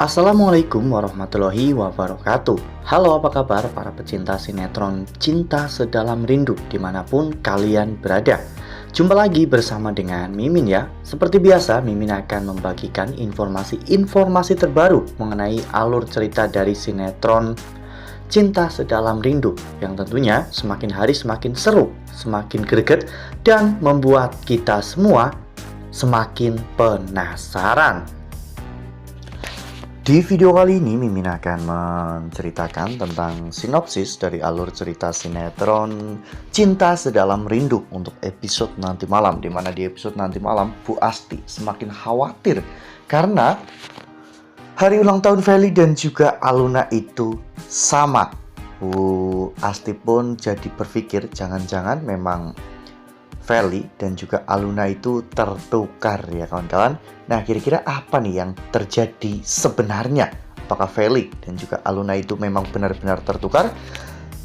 Assalamualaikum warahmatullahi wabarakatuh. Halo, apa kabar para pecinta sinetron Cinta Sedalam Rindu dimanapun kalian berada. Jumpa lagi bersama dengan Mimin ya. Seperti biasa, Mimin akan membagikan informasi terbaru mengenai alur cerita dari sinetron Cinta Sedalam Rindu yang tentunya semakin hari semakin seru, semakin greget, dan membuat kita semua semakin penasaran. Di video kali ini Mimin akan menceritakan tentang sinopsis dari alur cerita sinetron Cinta Sedalam Rindu untuk episode nanti malam, di mana di episode nanti malam Bu Asti semakin khawatir karena hari ulang tahun Feli dan juga Aluna itu sama. Bu Asti pun jadi berpikir jangan-jangan memang Feli dan juga Aluna itu tertukar ya kawan-kawan. Nah, kira-kira apa nih yang terjadi sebenarnya? Apakah Feli dan juga Aluna itu memang benar-benar tertukar?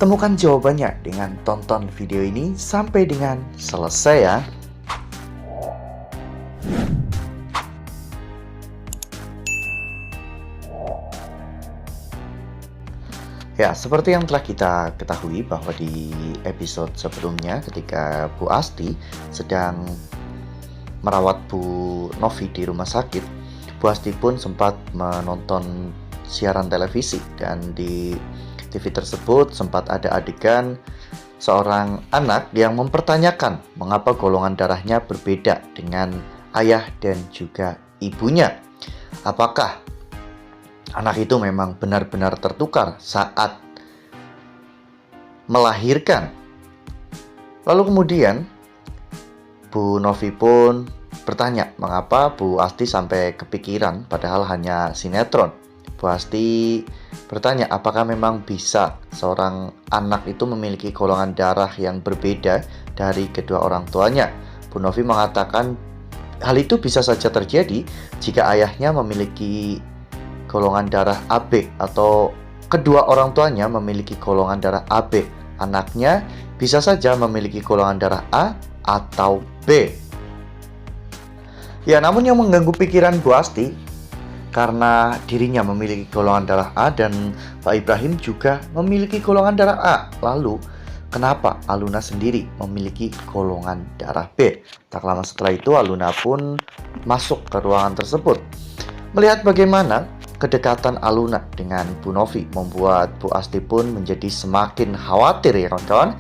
Temukan jawabannya dengan tonton video ini sampai dengan selesai ya. Ya, seperti yang telah kita ketahui bahwa di episode sebelumnya ketika Bu Asti sedang merawat Bu Novi di rumah sakit, Bu Asti pun sempat menonton siaran televisi dan di TV tersebut sempat ada adegan seorang anak yang mempertanyakan mengapa golongan darahnya berbeda dengan ayah dan juga ibunya. Apakah anak itu memang benar-benar tertukar saat melahirkan? Lalu kemudian Bu Novi pun bertanya mengapa Bu Asti sampai kepikiran padahal hanya sinetron. Bu Asti bertanya apakah memang bisa seorang anak itu memiliki golongan darah yang berbeda dari kedua orang tuanya. Bu Novi mengatakan hal itu bisa saja terjadi jika ayahnya memiliki golongan darah AB atau kedua orang tuanya memiliki golongan darah AB. Anaknya bisa saja memiliki golongan darah A atau B. Ya, namun yang mengganggu pikiran Bu Asti karena dirinya memiliki golongan darah A dan Pak Ibrahim juga memiliki golongan darah A. Lalu, kenapa Aluna sendiri memiliki golongan darah B? Tak lama setelah itu Aluna pun masuk ke ruangan tersebut. Melihat bagaimana kedekatan Aluna dengan Bu Novi membuat Bu Asti pun menjadi semakin khawatir ya kawan-kawan.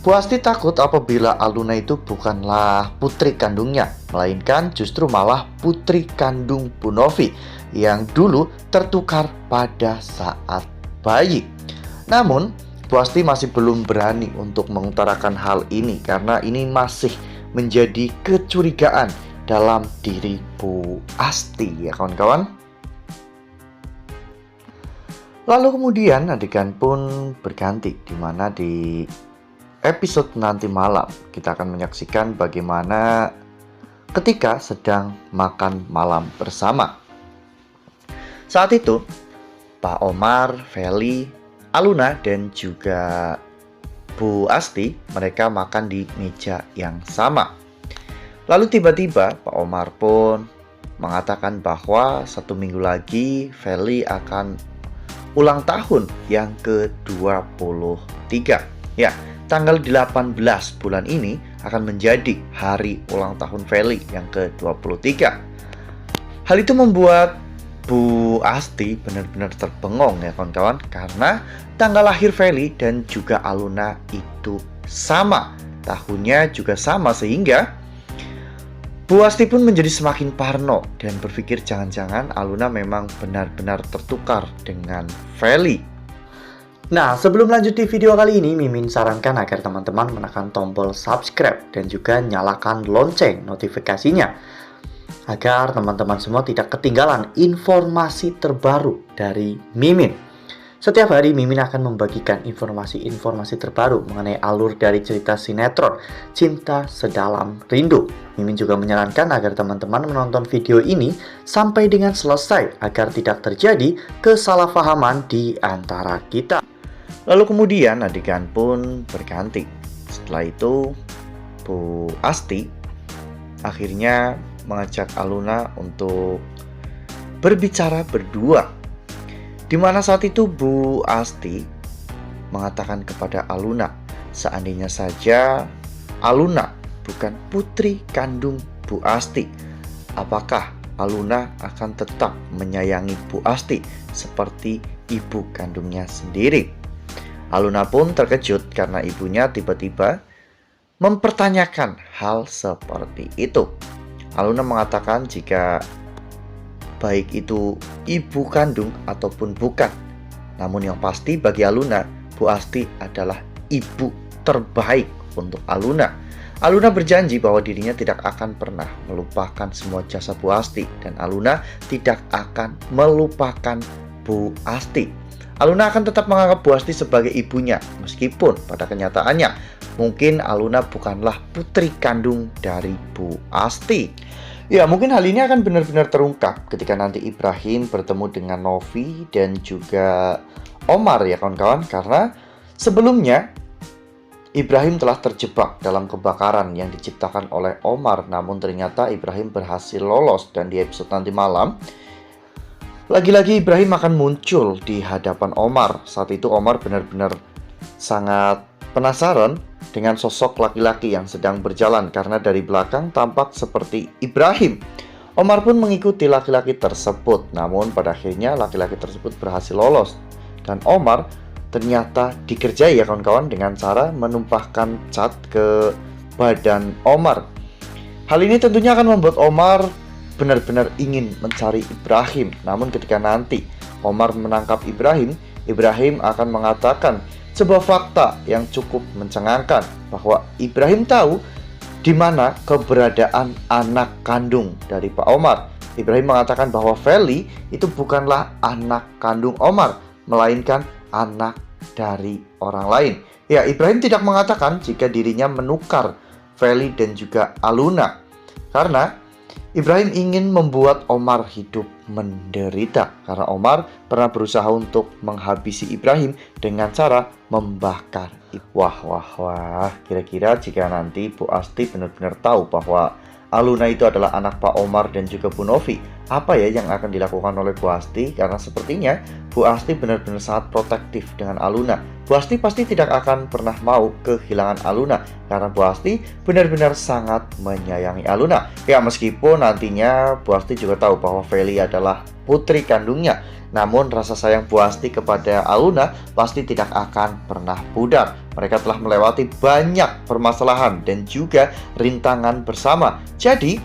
Bu Asti takut apabila Aluna itu bukanlah putri kandungnya, melainkan justru malah putri kandung Bu Novi yang dulu tertukar pada saat bayi. Namun Bu Asti masih belum berani untuk mengutarakan hal ini karena ini masih menjadi kecurigaan dalam diri Bu Asti ya kawan-kawan. Lalu kemudian adegan pun berganti, di mana di episode nanti malam kita akan menyaksikan bagaimana ketika sedang makan malam bersama. Saat itu Pak Omar, Feli, Aluna dan juga Bu Asti mereka makan di meja yang sama. Lalu tiba-tiba Pak Omar pun mengatakan bahwa 1 minggu lagi Feli akan ulang tahun yang ke-23. Ya, tanggal 18 bulan ini akan menjadi hari ulang tahun Feli yang ke-23. Hal itu membuat Bu Asti benar-benar terbengong ya kawan-kawan, karena tanggal lahir Feli dan juga Aluna itu sama, tahunnya juga sama, sehingga Bu Asti pun menjadi semakin parno dan berpikir jangan-jangan Aluna memang benar-benar tertukar dengan Feli. Nah, sebelum lanjut di video kali ini, Mimin sarankan agar teman-teman menekan tombol subscribe dan juga nyalakan lonceng notifikasinya agar teman-teman semua tidak ketinggalan informasi terbaru dari Mimin. Setiap hari Mimin akan membagikan informasi-informasi terbaru mengenai alur dari cerita sinetron Cinta Sedalam Rindu. Mimin juga menyarankan agar teman-teman menonton video ini sampai dengan selesai agar tidak terjadi kesalahpahaman di antara kita. Lalu kemudian adegan pun berganti. Setelah itu Bu Asti akhirnya mengajak Aluna untuk berbicara berdua Di mana saat itu Bu Asti mengatakan kepada Aluna, seandainya saja Aluna bukan putri kandung Bu Asti, apakah Aluna akan tetap menyayangi Bu Asti seperti ibu kandungnya sendiri? Aluna pun terkejut karena ibunya tiba-tiba mempertanyakan hal seperti itu. Aluna mengatakan jika baik itu ibu kandung ataupun bukan, namun yang pasti bagi Aluna, Bu Asti adalah ibu terbaik untuk Aluna. Aluna berjanji bahwa dirinya tidak akan pernah melupakan semua jasa Bu Asti, dan Aluna tidak akan melupakan Bu Asti. Aluna akan tetap menganggap Bu Asti sebagai ibunya, meskipun pada kenyataannya mungkin Aluna bukanlah putri kandung dari Bu Asti. Ya, mungkin hal ini akan benar-benar terungkap ketika nanti Ibrahim bertemu dengan Novi dan juga Omar ya kawan-kawan. Karena sebelumnya Ibrahim telah terjebak dalam kebakaran yang diciptakan oleh Omar, namun ternyata Ibrahim berhasil lolos. Dan di episode nanti malam, lagi-lagi Ibrahim akan muncul di hadapan Omar. Saat itu Omar benar-benar sangat penasaran dengan sosok laki-laki yang sedang berjalan, karena dari belakang tampak seperti Ibrahim. Omar pun mengikuti laki-laki tersebut, namun pada akhirnya laki-laki tersebut berhasil lolos. Dan Omar ternyata dikerjai ya kawan-kawan dengan cara menumpahkan cat ke badan Omar. Hal ini tentunya akan membuat Omar benar-benar ingin mencari Ibrahim. Namun ketika nanti Omar menangkap Ibrahim, Ibrahim akan mengatakan sebuah fakta yang cukup mencengangkan, bahwa Ibrahim tahu di mana keberadaan anak kandung dari Pak Omar. Ibrahim mengatakan bahwa Feli itu bukanlah anak kandung Omar, melainkan anak dari orang lain. Ya, Ibrahim tidak mengatakan jika dirinya menukar Feli dan juga Aluna, karena Ibrahim ingin membuat Omar hidup menderita, karena Omar pernah berusaha untuk menghabisi Ibrahim dengan cara membakar. Wah, kira-kira jika nanti Bu Asti benar-benar tahu bahwa Aluna itu adalah anak Pak Omar dan juga Bu Novi, apa ya yang akan dilakukan oleh Bu Asti? Karena sepertinya Bu Asti benar-benar sangat protektif dengan Aluna. Bu Asti pasti tidak akan pernah mau kehilangan Aluna, karena Bu Asti benar-benar sangat menyayangi Aluna. Ya, meskipun nantinya Bu Asti juga tahu bahwa Feli adalah putri kandungnya, namun rasa sayang Bu Asti kepada Aluna pasti tidak akan pernah pudar. Mereka telah melewati banyak permasalahan dan juga rintangan bersama. Jadi,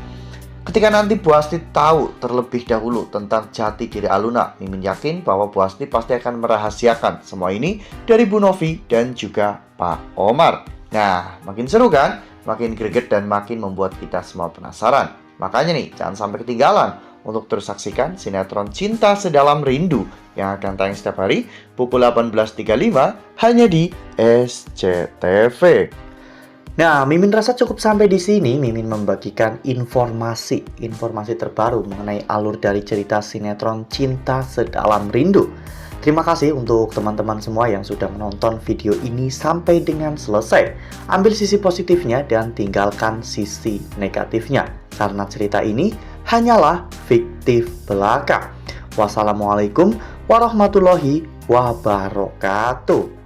ketika nanti Bu Asti tahu terlebih dahulu tentang jati diri Aluna, Mimin yakin bahwa Bu Asti pasti akan merahasiakan semua ini dari Bu Novi dan juga Pak Omar. Nah, makin seru kan? Makin greget dan makin membuat kita semua penasaran. Makanya nih, jangan sampai ketinggalan untuk terus saksikan sinetron Cinta Sedalam Rindu yang akan tayang setiap hari pukul 18.35 hanya di SCTV. Nah, Mimin rasa cukup sampai di sini. Mimin membagikan informasi terbaru mengenai alur dari cerita sinetron Cinta Sedalam Rindu. Terima kasih untuk teman-teman semua yang sudah menonton video ini sampai dengan selesai. Ambil sisi positifnya dan tinggalkan sisi negatifnya, karena cerita ini hanyalah fiktif belaka. Wassalamualaikum warahmatullahi wabarakatuh.